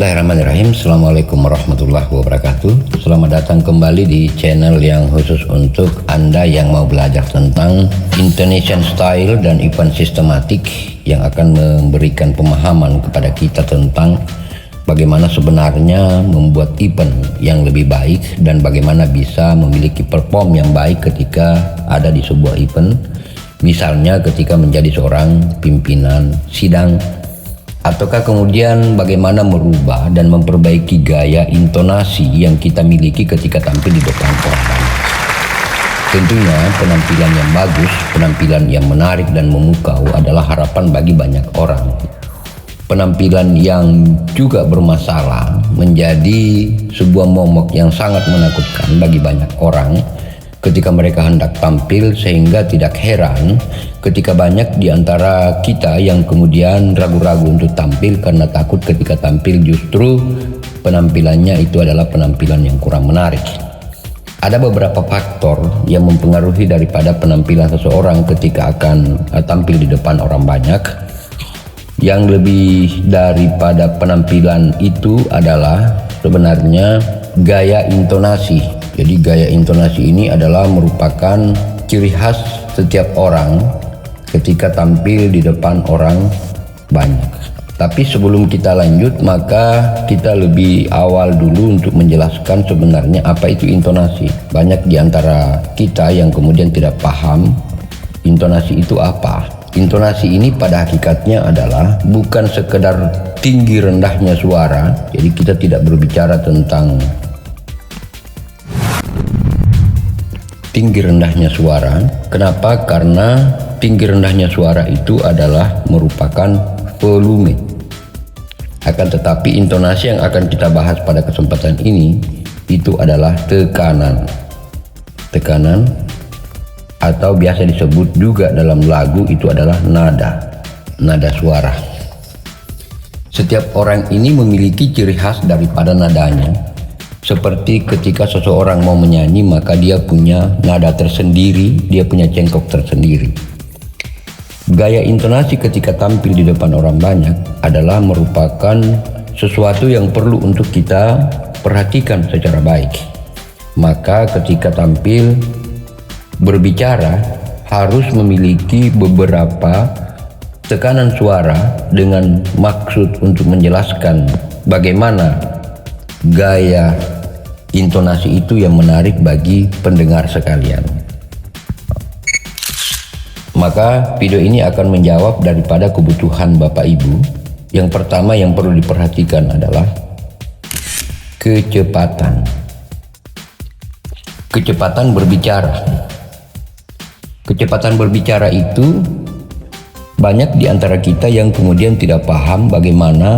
Bismillahirrahmanirrahim. Assalamualaikum warahmatullahi wabarakatuh. Selamat datang kembali di channel yang khusus untuk Anda yang mau belajar tentang Indonesian Style dan event sistematik, yang akan memberikan pemahaman kepada kita tentang bagaimana sebenarnya membuat event yang lebih baik dan bagaimana bisa memiliki perform yang baik ketika ada di sebuah event. Misalnya ketika menjadi seorang pimpinan sidang, ataukah kemudian bagaimana merubah dan memperbaiki gaya intonasi yang kita miliki ketika tampil di depan orang. Tentunya penampilan yang bagus, penampilan yang menarik dan memukau adalah harapan bagi banyak orang. Penampilan yang juga bermasalah menjadi sebuah momok yang sangat menakutkan bagi banyak orang ketika mereka hendak tampil, sehingga tidak heran ketika banyak di antara kita yang kemudian ragu-ragu untuk tampil karena takut ketika tampil justru penampilannya itu adalah penampilan yang kurang menarik. Ada beberapa faktor yang mempengaruhi daripada penampilan seseorang ketika akan tampil di depan orang banyak. Yang lebih daripada penampilan itu adalah sebenarnya gaya intonasi. Jadi gaya intonasi ini adalah merupakan ciri khas setiap orang ketika tampil di depan orang banyak. Tapi sebelum kita lanjut, maka kita lebih awal dulu untuk menjelaskan sebenarnya apa itu intonasi. Banyak di antara kita yang kemudian tidak paham intonasi itu apa. Intonasi ini pada hakikatnya adalah bukan sekedar tinggi rendahnya suara. Jadi kita tidak berbicara tentang tinggi rendahnya suara. Kenapa? Karena tinggi rendahnya suara itu adalah merupakan volume. Akan tetapi intonasi yang akan kita bahas pada kesempatan ini itu adalah tekanan. Tekanan atau biasa disebut juga dalam lagu itu adalah nada suara. Setiap orang ini memiliki ciri khas daripada nadanya. Seperti ketika seseorang mau menyanyi, maka dia punya nada tersendiri, dia punya cengkok tersendiri. Gaya intonasi ketika tampil di depan orang banyak adalah merupakan sesuatu yang perlu untuk kita perhatikan secara baik. Maka ketika tampil berbicara harus memiliki beberapa tekanan suara dengan maksud untuk menjelaskan bagaimana gaya intonasi itu yang menarik bagi pendengar sekalian. Maka video ini akan menjawab daripada kebutuhan Bapak Ibu. Yang pertama yang perlu diperhatikan adalah kecepatan. Kecepatan berbicara. Kecepatan berbicara itu banyak di antara kita yang kemudian tidak paham bagaimana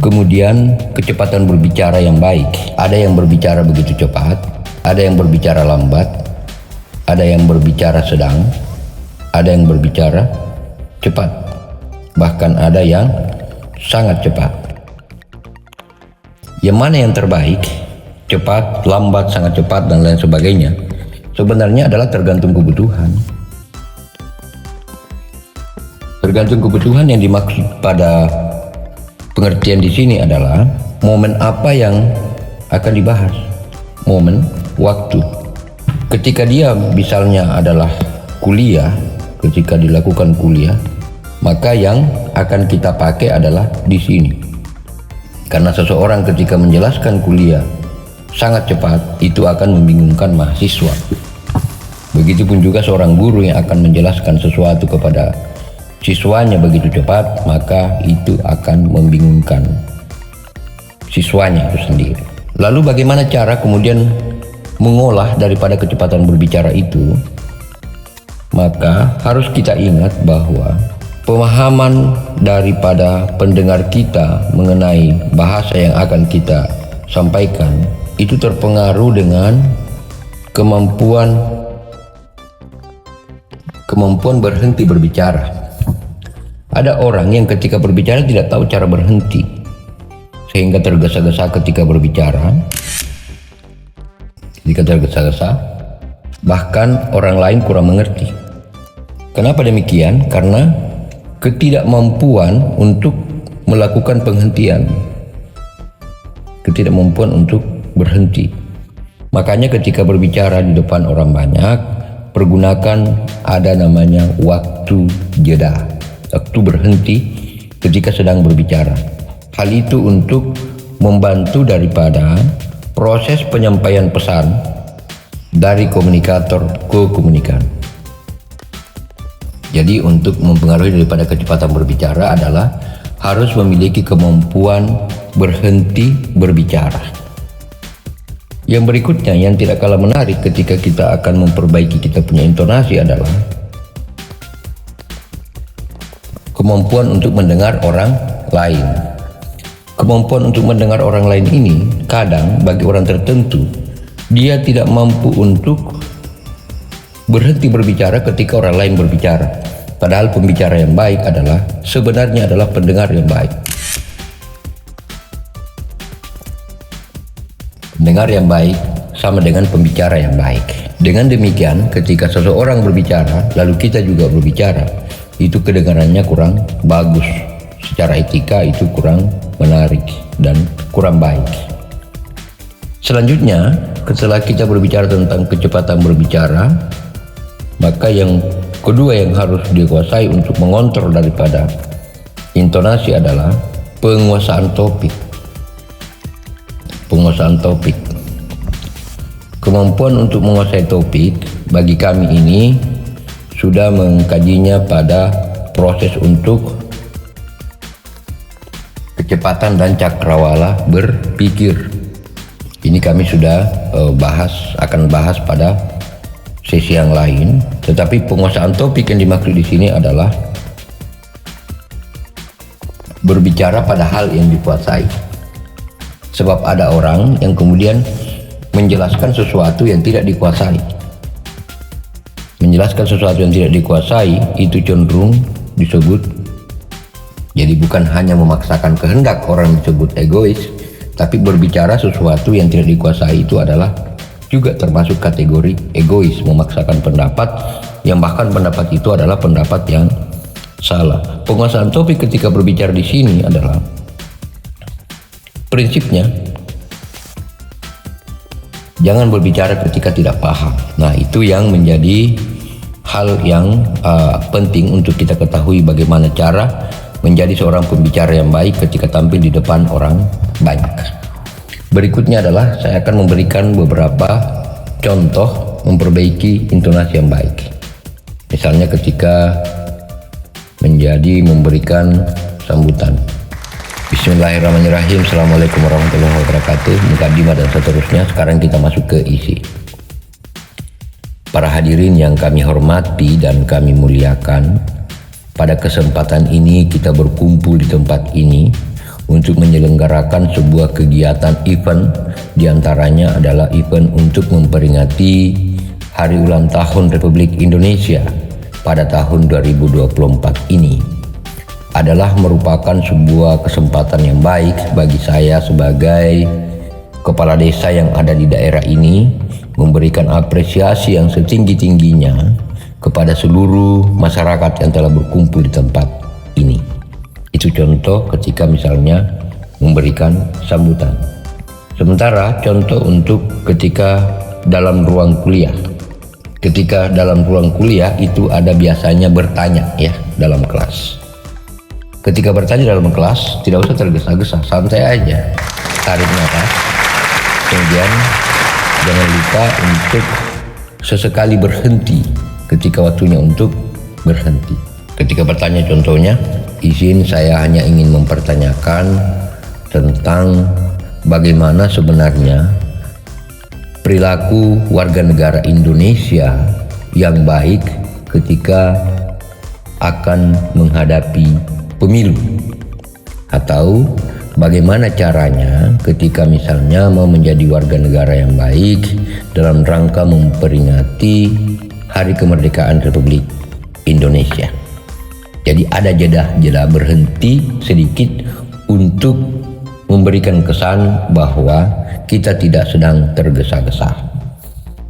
kemudian kecepatan berbicara yang baik. Ada yang berbicara begitu cepat, ada yang berbicara lambat, ada yang berbicara sedang, ada yang berbicara cepat, bahkan ada yang sangat cepat. Yang mana yang terbaik? Cepat, lambat, sangat cepat, dan lain sebagainya. Sebenarnya adalah tergantung kebutuhan. Tergantung kebutuhan yang dimaksud pada pengertian di sini adalah momen apa yang akan dibahas, momen, waktu. Ketika dia misalnya adalah kuliah, ketika dilakukan kuliah, maka yang akan kita pakai adalah di sini. Karena seseorang ketika menjelaskan kuliah sangat cepat, itu akan membingungkan mahasiswa. Begitupun juga seorang guru yang akan menjelaskan sesuatu kepada siswanya begitu cepat, maka itu akan membingungkan siswanya itu sendiri. Lalu bagaimana cara kemudian mengolah daripada kecepatan berbicara itu? Maka harus kita ingat bahwa pemahaman daripada pendengar kita mengenai bahasa yang akan kita sampaikan itu terpengaruh dengan kemampuan berhenti berbicara. Ada orang yang ketika berbicara tidak tahu cara berhenti, sehingga tergesa-gesa ketika berbicara. Ketika tergesa-gesa, bahkan orang lain kurang mengerti. Kenapa demikian? Karena ketidakmampuan untuk melakukan penghentian. tidak mampu untuk berhenti. Makanya ketika berbicara di depan orang banyak, pergunakan ada namanya waktu jeda, waktu berhenti ketika sedang berbicara. Hal itu untuk membantu daripada proses penyampaian pesan dari komunikator ke komunikan. Jadi untuk mempengaruhi daripada kecepatan berbicara adalah harus memiliki kemampuan berhenti berbicara. Yang berikutnya yang tidak kalah menarik ketika kita akan memperbaiki kita punya intonasi adalah kemampuan untuk mendengar orang lain. Kemampuan untuk mendengar orang lain ini kadang bagi orang tertentu dia tidak mampu untuk berhenti berbicara ketika orang lain berbicara. Padahal pembicara yang baik adalah sebenarnya adalah pendengar yang baik. Pendengar yang baik sama dengan pembicara yang baik. Dengan demikian, ketika seseorang berbicara, lalu kita juga berbicara, itu kedengarannya kurang bagus. Secara etika itu kurang menarik dan kurang baik. Selanjutnya, setelah kita berbicara tentang kecepatan berbicara, maka yang kedua yang harus dikuasai untuk mengontrol daripada intonasi adalah penguasaan topik. Penguasaan topik. Kemampuan untuk menguasai topik bagi kami ini sudah mengkajinya pada proses untuk kecepatan dan cakrawala berpikir. Ini kami sudah akan bahas pada sesi yang lain. Tetapi penguasaan topik yang dimaksud di sini adalah berbicara pada hal yang dikuasai. Sebab ada orang yang kemudian menjelaskan sesuatu yang tidak dikuasai. Menjelaskan sesuatu yang tidak dikuasai itu cenderung disebut, jadi bukan hanya memaksakan kehendak orang disebut egois, tapi berbicara sesuatu yang tidak dikuasai itu adalah juga termasuk kategori egois, memaksakan pendapat yang bahkan pendapat itu adalah pendapat yang salah. Penguasaan topik ketika berbicara di sini adalah prinsipnya jangan berbicara ketika tidak paham. Nah, itu yang menjadi hal yang penting untuk kita ketahui bagaimana cara menjadi seorang pembicara yang baik ketika tampil di depan orang banyak. Berikutnya adalah saya akan memberikan beberapa contoh memperbaiki intonasi yang baik. Misalnya ketika memberikan sambutan. Bismillahirrahmanirrahim. Assalamualaikum warahmatullahi wabarakatuh. Mukadimah dan seterusnya. Sekarang kita masuk ke isi. Para hadirin yang kami hormati dan kami muliakan, pada kesempatan ini kita berkumpul di tempat ini untuk menyelenggarakan sebuah kegiatan event. Di antaranya adalah event untuk memperingati Hari Ulang Tahun Republik Indonesia pada tahun 2024 ini. Adalah merupakan sebuah kesempatan yang baik bagi saya sebagai kepala desa yang ada di daerah ini memberikan apresiasi yang setinggi-tingginya kepada seluruh masyarakat yang telah berkumpul di tempat ini. Itu contoh ketika misalnya memberikan sambutan. Sementara contoh untuk ketika dalam ruang kuliah. Ketika dalam ruang kuliah itu ada biasanya bertanya ya dalam kelas. Ketika bertanya dalam kelas, tidak usah tergesa-gesa, santai aja, tarik nafas. Kemudian jangan lupa untuk sesekali berhenti ketika waktunya untuk berhenti. Ketika bertanya contohnya, izin saya hanya ingin mempertanyakan tentang bagaimana sebenarnya perilaku warga negara Indonesia yang baik ketika akan menghadapi pemilu, atau bagaimana caranya ketika misalnya mau menjadi warga negara yang baik dalam rangka memperingati Hari Kemerdekaan Republik Indonesia. Jadi ada jeda berhenti sedikit untuk memberikan kesan bahwa kita tidak sedang tergesa-gesa.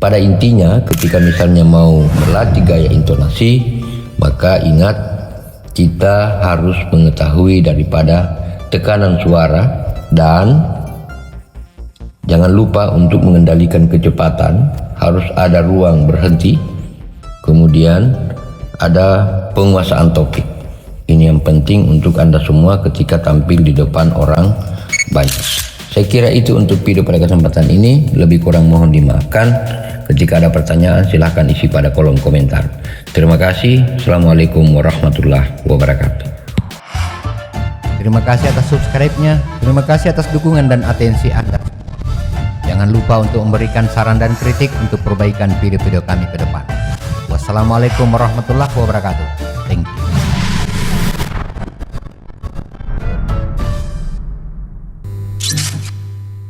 Pada intinya ketika misalnya mau berlatih gaya intonasi, maka ingat kita harus mengetahui daripada tekanan suara dan Jangan lupa untuk mengendalikan kecepatan, harus ada ruang berhenti, kemudian ada penguasaan topik. Ini yang penting untuk Anda semua ketika tampil di depan orang banyak. Saya kira itu untuk video pada kesempatan ini. Lebih kurang mohon dimaafkan. Ketika ada pertanyaan silahkan isi pada kolom komentar. Terima kasih. Assalamualaikum warahmatullahi wabarakatuh. Terima kasih atas subscribe-nya. Terima kasih atas dukungan dan atensi Anda. Jangan lupa untuk memberikan saran dan kritik untuk perbaikan video-video kami ke depan. Wassalamualaikum warahmatullahi wabarakatuh. Thank you.